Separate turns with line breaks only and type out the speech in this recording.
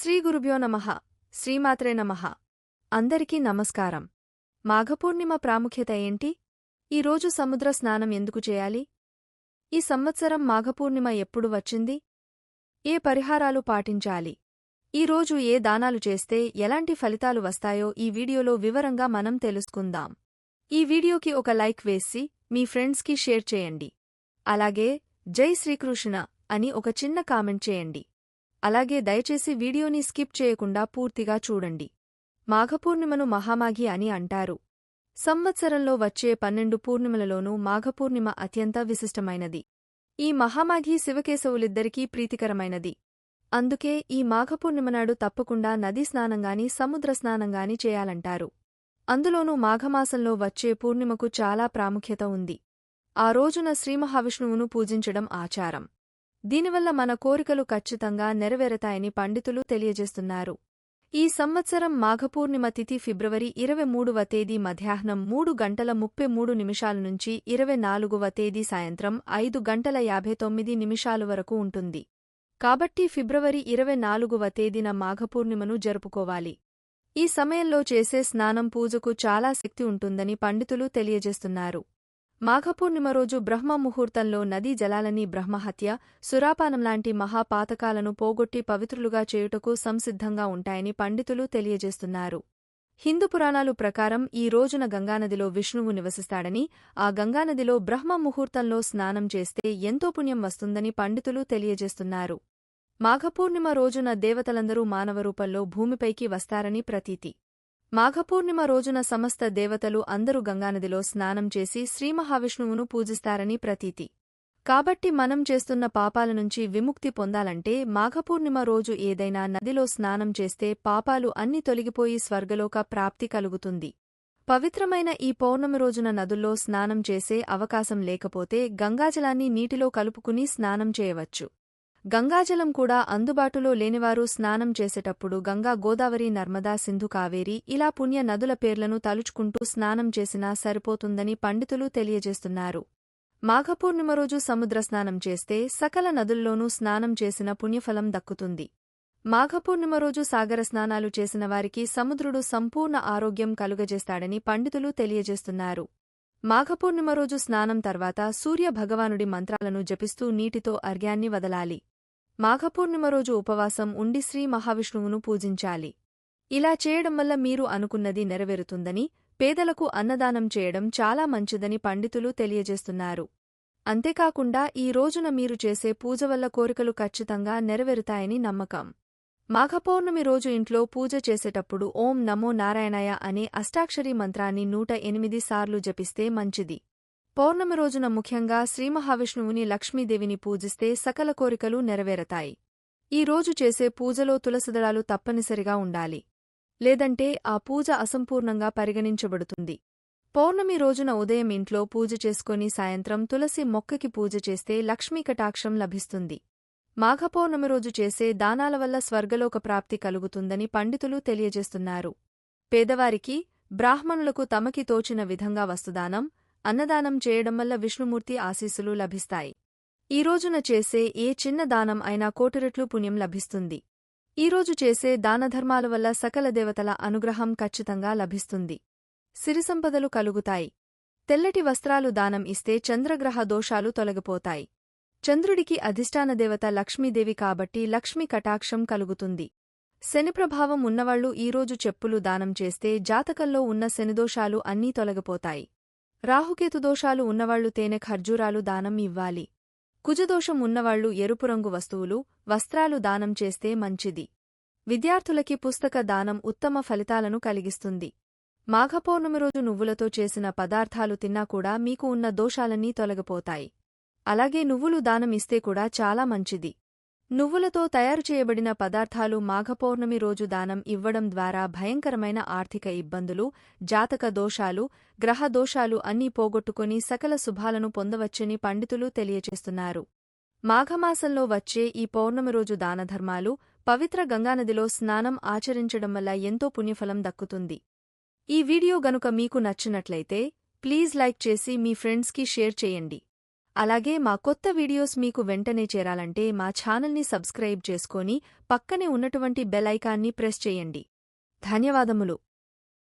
శ్రీ గురుభ్యో నమః శ్రీమాత్రే నమః అందరికీ నమస్కారం. మాఘపూర్ణిమ ప్రాముఖ్యత ఏంటి? ఈరోజు సముద్ర స్నానం ఎందుకు చేయాలి? ఈ సంవత్సరం మాఘపూర్ణిమ ఎప్పుడు వచ్చింది? ఏ పరిహారాలు పాటించాలి? ఈరోజు ఏ దానాలు చేస్తే ఎలాంటి ఫలితాలు వస్తాయో ఈ వీడియోలో వివరంగా మనం తెలుసుకుందాం. ఈ వీడియోకి ఒక లైక్ వేసి మీ ఫ్రెండ్స్కి షేర్ చేయండి. అలాగే జై శ్రీకృష్ణ అని ఒక చిన్న కామెంట్ చేయండి. అలాగే దయచేసి వీడియోని స్కిప్ చేయకుండా పూర్తిగా చూడండి. మాఘపూర్ణిమను మహామాఘి అని అంటారు. సంవత్సరంలో వచ్చే 12 పూర్ణిమలలోనూ మాఘపూర్ణిమ అత్యంత విశిష్టమైనది. ఈ మహామాఘి శివకేశవులిద్దరికీ ప్రీతికరమైనది. అందుకే ఈ మాఘపూర్ణిమనాడు తప్పకుండా నదీ స్నానంగాని సముద్ర స్నానంగాని చేయాలంటారు. అందులోనూ మాఘమాసంలో వచ్చే పూర్ణిమకు చాలా ప్రాముఖ్యత ఉంది. ఆ రోజున శ్రీమహావిష్ణువును పూజించడం ఆచారం. దీనివల్ల మన కోరికలు ఖచ్చితంగా నెరవేరతాయని పండితులు తెలియజేస్తున్నారు. ఈ సంవత్సరం మాఘపూర్ణిమ తిథి ఫిబ్రవరి 23వ తేదీ మధ్యాహ్నం 3:33 నుంచి 24వ తేదీ సాయంత్రం 5:59 వరకు ఉంటుంది. కాబట్టి ఫిబ్రవరి 24వ తేదీన మాఘపూర్ణిమను జరుపుకోవాలి. ఈ సమయంలో చేసే స్నానం పూజకు చాలా శక్తి ఉంటుందని పండితులు తెలియజేస్తున్నారు. మాఘపూర్ణిమ రోజు బ్రహ్మ ముహూర్తంలో నదీ జలాలన్నీ బ్రహ్మహత్య, సురాపానంలాంటి మహాపాతకాలను పోగొట్టి పవిత్రులుగా చేయుటకు సంసిద్ధంగా ఉంటాయని పండితులు తెలియజేస్తున్నారు. హిందూ పురాణాలు ప్రకారం ఈ రోజున గంగానదిలో విష్ణువు నివసిస్తాడని, ఆ గంగానదిలో బ్రహ్మ ముహూర్తంలో స్నానం చేస్తే ఎంతో పుణ్యం వస్తుందని పండితులు తెలియజేస్తున్నారు. మాఘపూర్ణిమ రోజున దేవతలందరూ మానవరూపంలో భూమిపైకి వస్తారని ప్రతీతి. మాఘపూర్ణిమ రోజున సమస్త దేవతలు అందరూ గంగానదిలో స్నానం చేసి శ్రీమహావిష్ణువును పూజిస్తారని ప్రతీతి. కాబట్టి మనం చేస్తున్న పాపాల నుంచి విముక్తి పొందాలంటే మాఘపూర్ణిమ రోజు ఏదైనా నదిలో స్నానం చేస్తే పాపాలు అన్నీ తొలగిపోయి స్వర్గలోక ప్రాప్తి కలుగుతుంది. పవిత్రమైన ఈ పౌర్ణమి రోజున నదుల్లో స్నానం చేసే అవకాశం లేకపోతే గంగాజలాన్ని నీటిలో కలుపుకుని స్నానం చేయవచ్చు. గంగాజలం కూడా అందుబాటులో లేనివారు స్నానం చేసేటప్పుడు గంగా, గోదావరి, నర్మదా, సింధు, కావేరి ఇలా పుణ్య నదుల పేర్లను తలుచుకుంటూ స్నానం చేసినా సరిపోతుందని పండితులు తెలియజేస్తున్నారు. మాఘపూర్ణిమ రోజు సముద్ర స్నానం చేస్తే సకల నదుల్లోనూ స్నానం చేసిన పుణ్యఫలం దక్కుతుంది. మాఘపూర్ణిమ రోజు సాగర స్నానాలు చేసిన వారికి సముద్రుడు సంపూర్ణ ఆరోగ్యం కలుగజేస్తాడని పండితులు తెలియజేస్తున్నారు. మాఘపూర్ణిమ రోజు స్నానం తర్వాత సూర్య భగవానుడి మంత్రాలను జపిస్తూ నీటితో అర్ఘ్యాన్ని వదలాలి. మాఘపూర్ణిమ రోజు ఉపవాసం ఉండి శ్రీ మహావిష్ణువును పూజించాలి. ఇలా చేయడం వల్ల మీరు అనుకున్నది నెరవేరుతుందని, పేదలకు అన్నదానం చేయడం చాలా మంచిదని పండితులు తెలియజేస్తున్నారు. అంతేకాకుండా ఈ రోజున మీరు చేసే పూజ వల్ల కోరికలు ఖచ్చితంగా నెరవేరుతాయని నమ్మకం. మాఘపౌర్ణమి రోజు ఇంట్లో పూజ చేసేటప్పుడు ఓం నమో నారాయణాయ అనే అష్టాక్షరీ మంత్రాన్ని 108 సార్లు జపిస్తే మంచిది. పౌర్ణమి రోజున ముఖ్యంగా శ్రీమహావిష్ణువుని, లక్ష్మీదేవిని పూజిస్తే సకల కోరికలు నెరవేరతాయి. ఈ రోజు చేసే పూజలో తులసిదళాలు తప్పనిసరిగా ఉండాలి. లేదంటే ఆ పూజ అసంపూర్ణంగా పరిగణించబడుతుంది. పౌర్ణమి రోజున ఉదయం ఇంట్లో పూజ చేసుకొని సాయంత్రం తులసి మొక్కకి పూజ చేస్తే లక్ష్మీ కటాక్షం లభిస్తుంది. మాఘపౌర్ణమి రోజు చేసే దానాల వల్ల స్వర్గలోక ప్రాప్తి కలుగుతుందని పండితులు తెలియజేస్తున్నారు. పేదవారికి, బ్రాహ్మణులకు తమకి తోచిన విధంగా వస్తుదానం, అన్నదానం చేయడం వల్ల విష్ణుమూర్తి ఆశీస్సులు లభిస్తాయి. ఈ రోజున చేసే ఏ చిన్న దానం అయినా కోటి రెట్లు పుణ్యం లభిస్తుంది. ఈరోజు చేసే దానధర్మాల వల్ల సకల దేవతల అనుగ్రహం ఖచ్చితంగా లభిస్తుంది. సిరిసంపదలు కలుగుతాయి. తెల్లటి వస్త్రాలు దానం ఇస్తే చంద్రగ్రహ దోషాలు తొలగిపోతాయి. చంద్రుడికి అధిష్టానదేవత లక్ష్మీదేవి కాబట్టి లక్ష్మీ కటాక్షం కలుగుతుంది. శని ప్రభావం ఉన్నవాళ్లు ఈరోజు చెప్పులు దానం చేస్తే జాతకంలో ఉన్న శనిదోషాలు అన్నీ తొలగిపోతాయి. రాహుకేతు దోషాలు ఉన్నవాళ్లు తేనె, ఖర్జూరాలు దానం ఇవ్వాలి. కుజదోషం ఉన్నవాళ్లు ఎరుపు రంగు వస్తువులు, వస్త్రాలు దానం చేస్తే మంచిది. విద్యార్థులకి పుస్తక దానం ఉత్తమ ఫలితాలను కలిగిస్తుంది. మాఘపౌర్ణమి రోజు నువ్వులతో చేసిన పదార్థాలు తిన్నా కూడా మీకు ఉన్న దోషాలన్నీ తొలగిపోతాయి. అలాగే నువ్వులు దానం ఇస్తే కూడా చాలా మంచిది. నువ్వులతో తయారు చేయబడిన పదార్థాలు మాఘపౌర్ణమి రోజు దానం ఇవ్వడం ద్వారా భయంకరమైన ఆర్థిక ఇబ్బందులు, జాతక దోషాలు, గ్రహ దోషాలు అన్నీ పోగొట్టుకుని సకల శుభాలను పొందవచ్చని పండితులు తెలియజేస్తున్నారు. మాఘమాసంలో వచ్చే ఈ పౌర్ణమి రోజు దానధర్మాలు, పవిత్ర గంగానదిలో స్నానం ఆచరించడం వల్ల ఎంతో పుణ్యఫలం దక్కుతుంది. ఈ వీడియో గనుక మీకు నచ్చినట్లయితే ప్లీజ్ లైక్ చేసి మీ ఫ్రెండ్స్కి షేర్ చేయండి. అలాగే మా కొత్త వీడియోస్ మీకు వెంటనే చేరాలంటే మా ఛానల్ని సబ్స్క్రైబ్ చేసుకొని పక్కనే ఉన్నటువంటి బెల్ ఐకాన్ని ప్రెస్ చేయండి. ధన్యవాదములు.